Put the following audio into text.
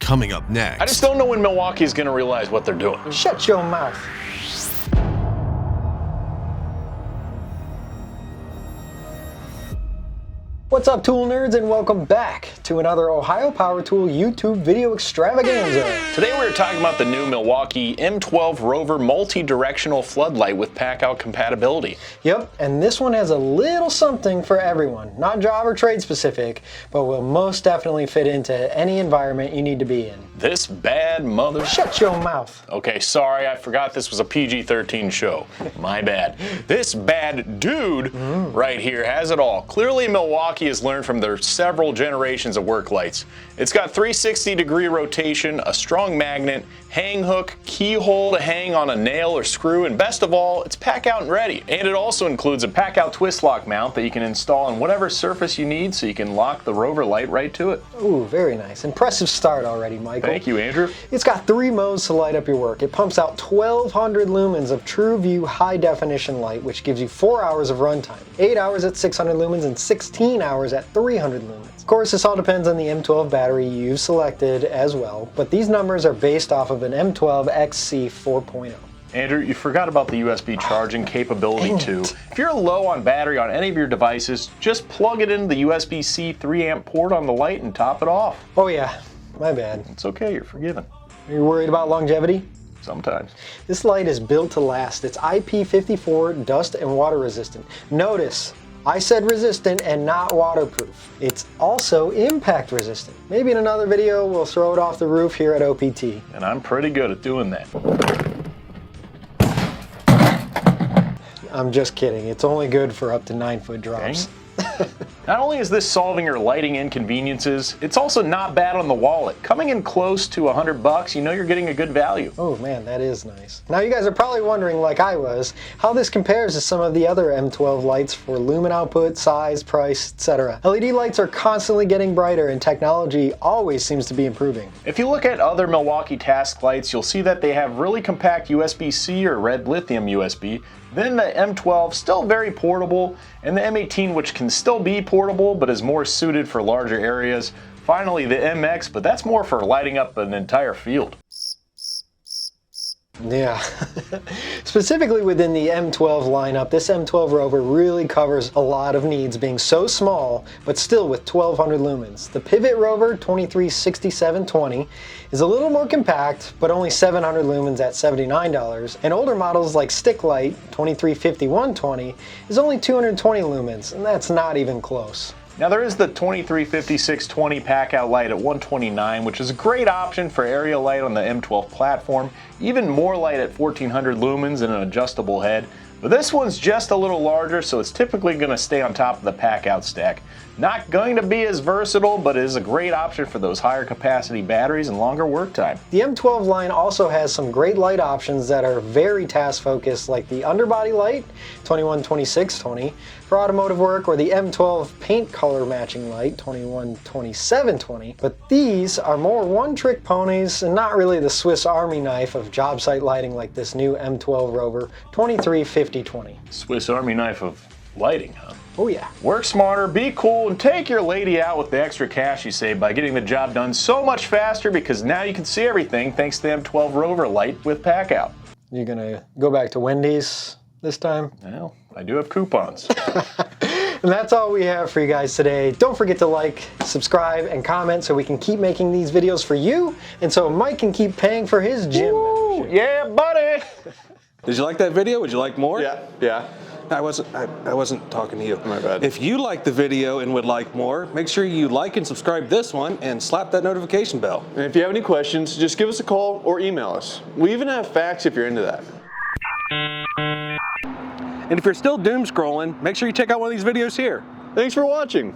coming up next. I just don't know when Milwaukee is going to realize what they're doing. Shut your mouth. What's up, tool nerds, and welcome back to another Ohio Power Tool YouTube video extravaganza. Today we're talking about the new Milwaukee M12 ROVER multi-directional floodlight with PACKOUT compatibility. Yep, and this one has a little something for everyone. Not job or trade specific, but will most definitely fit into any environment you need to be in. This bad mother... Shut your mouth. Okay, sorry, I forgot this was a PG-13 show. My bad. This bad dude right here has it all. Clearly, Milwaukee has learned from their several generations of work lights. It's got 360-degree rotation, a strong magnet, hang hook, keyhole to hang on a nail or screw, and best of all, it's PACKOUT and ready. And it also includes a PACKOUT twist lock mount that you can install on whatever surface you need so you can lock the ROVER light right to it. Ooh, very nice. Impressive start already, Michael. Thank you, Andrew. It's got 3 modes to light up your work. It pumps out 1,200 lumens of TRUEVIEW high-definition light, which gives you 4 hours of runtime, 8 hours at 600 lumens and 16 hours at 300 lumens. Of course, this all depends on the M12 battery you've selected as well, but these numbers are based off of an M12 XC 4.0. Andrew, you forgot about the USB charging capability too. If you're low on battery on any of your devices, just plug it into the USB-C 3-amp port on the light and top it off. Oh yeah, my bad. It's okay, you're forgiven. Are you worried about longevity? Sometimes. This light is built to last. It's IP54 dust and water resistant. Notice, I said resistant and not waterproof. It's also impact resistant. Maybe in another video we'll throw it off the roof here at OPT. And I'm pretty good at doing that. I'm just kidding. It's only good for up to 9-foot drops. Not only is this solving your lighting inconveniences, it's also not bad on the wallet. Coming in close to $100, you know you're getting a good value. Oh man, that is nice. Now you guys are probably wondering, like I was, how this compares to some of the other M12 lights for lumen output, size, price, etc. LED lights are constantly getting brighter and technology always seems to be improving. If you look at other Milwaukee task lights, you'll see that they have really compact USB-C or red lithium USB. Then the M12, still very portable, and the M18, which can still be portable but is more suited for larger areas. Finally, the MX, but that's more for lighting up an entire field. Yeah. Specifically within the M12 lineup, this M12 ROVER really covers a lot of needs, being so small, but still with 1,200 lumens. The Pivot Rover 236720 is a little more compact, but only 700 lumens at $79, and older models like Stick Light 235120 is only 220 lumens, and that's not even close. Now there is the 235620 PACKOUT Light at $129, which is a great option for area light on the M12 platform, even more light at 1400 lumens and an adjustable head. But this one's just a little larger, so it's typically going to stay on top of the PACKOUT stack. Not going to be as versatile, but is a great option for those higher capacity batteries and longer work time. The M12 line also has some great light options that are very task focused, like the underbody light 212620 for automotive work, or the M12 paint color matching light 212720. But these are more one-trick ponies and not really the Swiss Army knife of job site lighting like this new M12 ROVER 235020. Swiss Army knife of lighting, huh? Oh yeah. Work smarter, be cool, and take your lady out with the extra cash you save by getting the job done so much faster, because now you can see everything thanks to the M12 ROVER light with PACKOUT. You gonna go back to Wendy's this time? Well, I do have coupons. And that's all we have for you guys today. Don't forget to like, subscribe, and comment so we can keep making these videos for you, and so Mike can keep paying for his gym membership. Yeah, buddy! Did you like that video? Would you like more? Yeah. I wasn't talking to you. My bad. If you liked the video and would like more, make sure you like and subscribe this one and slap that notification bell. And if you have any questions, just give us a call or email us. We even have fax if you're into that. And if you're still doom scrolling, make sure you check out one of these videos here. Thanks for watching.